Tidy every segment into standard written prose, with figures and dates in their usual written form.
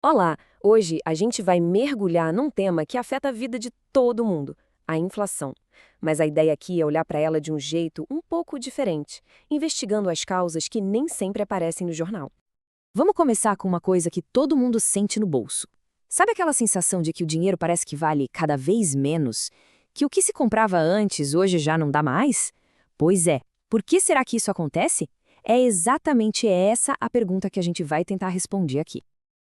Olá! Hoje a gente vai mergulhar num tema que afeta a vida de todo mundo, a inflação. Mas a ideia aqui é olhar para ela de um jeito um pouco diferente, investigando as causas que nem sempre aparecem no jornal. Vamos começar com uma coisa que todo mundo sente no bolso. Sabe aquela sensação de que o dinheiro parece que vale cada vez menos? Que o que se comprava antes hoje já não dá mais? Pois é. Por que será que isso acontece? É exatamente essa a pergunta que a gente vai tentar responder aqui.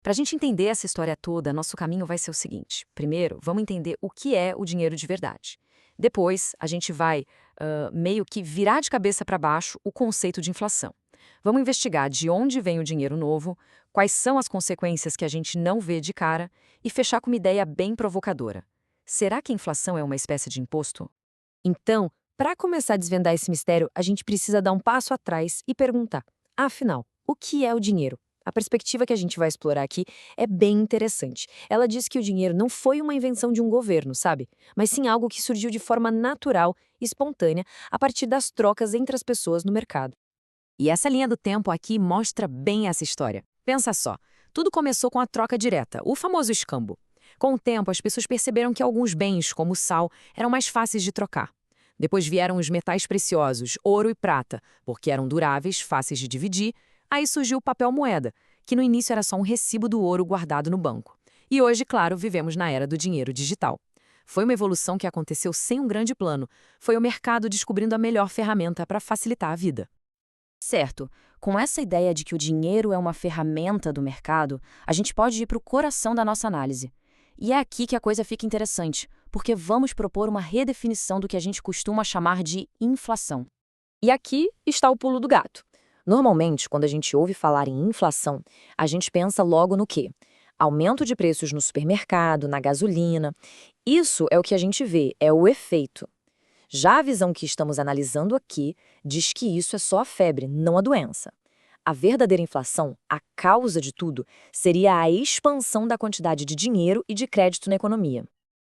Para a gente entender essa história toda, nosso caminho vai ser o seguinte. Primeiro, vamos entender o que é o dinheiro de verdade. Depois, a gente vai meio que virar de cabeça para baixo o conceito de inflação. Vamos investigar de onde vem o dinheiro novo, quais são as consequências que a gente não vê de cara e fechar com uma ideia bem provocadora. Será que a inflação é uma espécie de imposto? Então, para começar a desvendar esse mistério, a gente precisa dar um passo atrás e perguntar: afinal, o que é o dinheiro? A perspectiva que a gente vai explorar aqui é bem interessante. Ela diz que o dinheiro não foi uma invenção de um governo, sabe? Mas sim algo que surgiu de forma natural e espontânea a partir das trocas entre as pessoas no mercado. E essa linha do tempo aqui mostra bem essa história. Pensa só, tudo começou com a troca direta, o famoso escambo. Com o tempo, as pessoas perceberam que alguns bens, como o sal, eram mais fáceis de trocar. Depois vieram os metais preciosos, ouro e prata, porque eram duráveis, fáceis de dividir. Aí surgiu o papel moeda, que no início era só um recibo do ouro guardado no banco. E hoje, claro, vivemos na era do dinheiro digital. Foi uma evolução que aconteceu sem um grande plano. Foi o mercado descobrindo a melhor ferramenta para facilitar a vida. Certo. Com essa ideia de que o dinheiro é uma ferramenta do mercado, a gente pode ir para o coração da nossa análise. E é aqui que a coisa fica interessante, porque vamos propor uma redefinição do que a gente costuma chamar de inflação. E aqui está o pulo do gato. Normalmente, quando a gente ouve falar em inflação, a gente pensa logo no quê? Aumento de preços no supermercado, na gasolina. Isso é o que a gente vê, é o efeito. Já a visão que estamos analisando aqui diz que isso é só a febre, não a doença. A verdadeira inflação, a causa de tudo, seria a expansão da quantidade de dinheiro e de crédito na economia.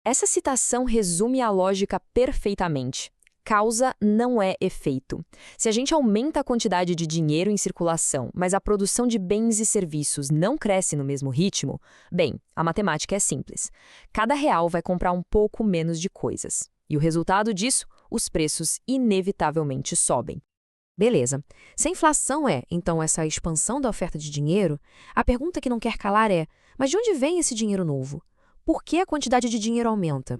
Essa citação resume a lógica perfeitamente. Causa não é efeito. Se a gente aumenta a quantidade de dinheiro em circulação, mas a produção de bens e serviços não cresce no mesmo ritmo, bem, a matemática é simples. Cada real vai comprar um pouco menos de coisas. E o resultado disso, os preços inevitavelmente sobem. Beleza. Se a inflação é, então, essa expansão da oferta de dinheiro, a pergunta que não quer calar é: mas de onde vem esse dinheiro novo? Por que a quantidade de dinheiro aumenta?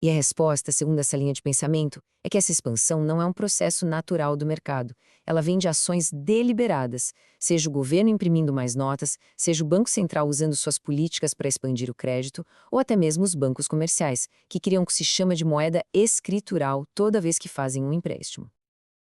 E a resposta, segundo essa linha de pensamento, é que essa expansão não é um processo natural do mercado. Ela vem de ações deliberadas, seja o governo imprimindo mais notas, seja o Banco Central usando suas políticas para expandir o crédito, ou até mesmo os bancos comerciais, que criam o que se chama de moeda escritural toda vez que fazem um empréstimo.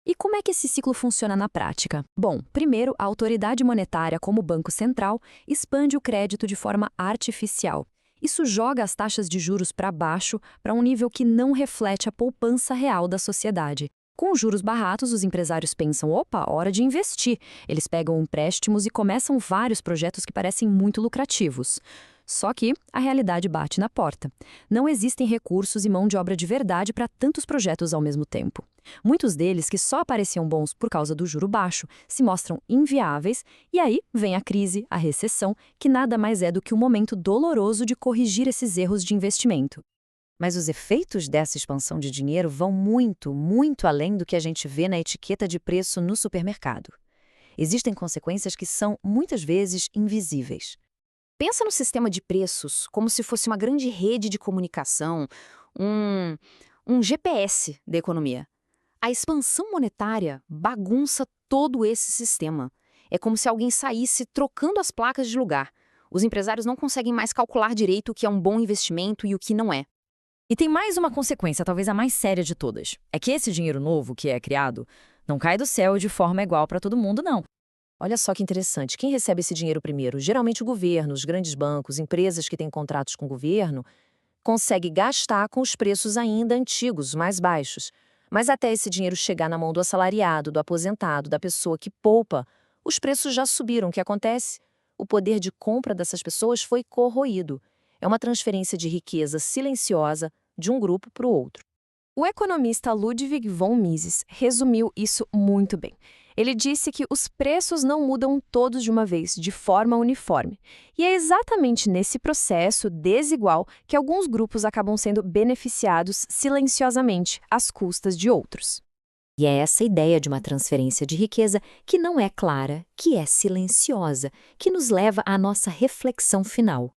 E como é que esse ciclo funciona na prática? Bom, primeiro, a autoridade monetária, como o Banco Central, expande o crédito de forma artificial. Isso joga as taxas de juros para baixo, para um nível que não reflete a poupança real da sociedade. Com os juros baratos, os empresários pensam: opa, hora de investir. Eles pegam empréstimos e começam vários projetos que parecem muito lucrativos. Só que a realidade bate na porta. Não existem recursos e mão de obra de verdade para tantos projetos ao mesmo tempo. Muitos deles, que só pareciam bons por causa do juro baixo, se mostram inviáveis, e aí vem a crise, a recessão, que nada mais é do que um momento doloroso de corrigir esses erros de investimento. Mas os efeitos dessa expansão de dinheiro vão muito, muito além do que a gente vê na etiqueta de preço no supermercado. Existem consequências que são, muitas vezes, invisíveis. Pensa no sistema de preços como se fosse uma grande rede de comunicação, um, um GPS da economia. A expansão monetária bagunça todo esse sistema. É como se alguém saísse trocando as placas de lugar. Os empresários não conseguem mais calcular direito o que é um bom investimento e o que não é. E tem mais uma consequência, talvez a mais séria de todas. É que esse dinheiro novo que é criado não cai do céu de forma igual para todo mundo, não. Olha só que interessante, quem recebe esse dinheiro primeiro? Geralmente o governo, os grandes bancos, empresas que têm contratos com o governo, consegue gastar com os preços ainda antigos, mais baixos. Mas até esse dinheiro chegar na mão do assalariado, do aposentado, da pessoa que poupa, os preços já subiram. O que acontece? O poder de compra dessas pessoas foi corroído. É uma transferência de riqueza silenciosa de um grupo para o outro. O economista Ludwig von Mises resumiu isso muito bem. Ele disse que os preços não mudam todos de uma vez, de forma uniforme. E é exatamente nesse processo desigual que alguns grupos acabam sendo beneficiados silenciosamente, às custas de outros. E é essa ideia de uma transferência de riqueza que não é clara, que é silenciosa, que nos leva à nossa reflexão final.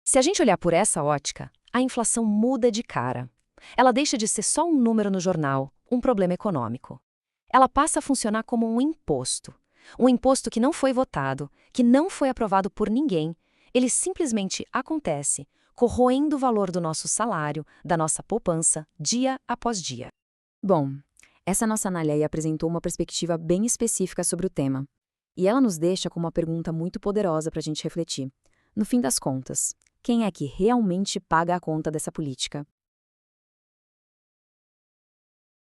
Se a gente olhar por essa ótica, a inflação muda de cara. Ela deixa de ser só um número no jornal, um problema econômico. Ela passa a funcionar como um imposto. Um imposto que não foi votado, que não foi aprovado por ninguém. Ele simplesmente acontece, corroendo o valor do nosso salário, da nossa poupança, dia após dia. Bom, essa nossa análise aí apresentou uma perspectiva bem específica sobre o tema. E ela nos deixa com uma pergunta muito poderosa para a gente refletir. No fim das contas, quem é que realmente paga a conta dessa política?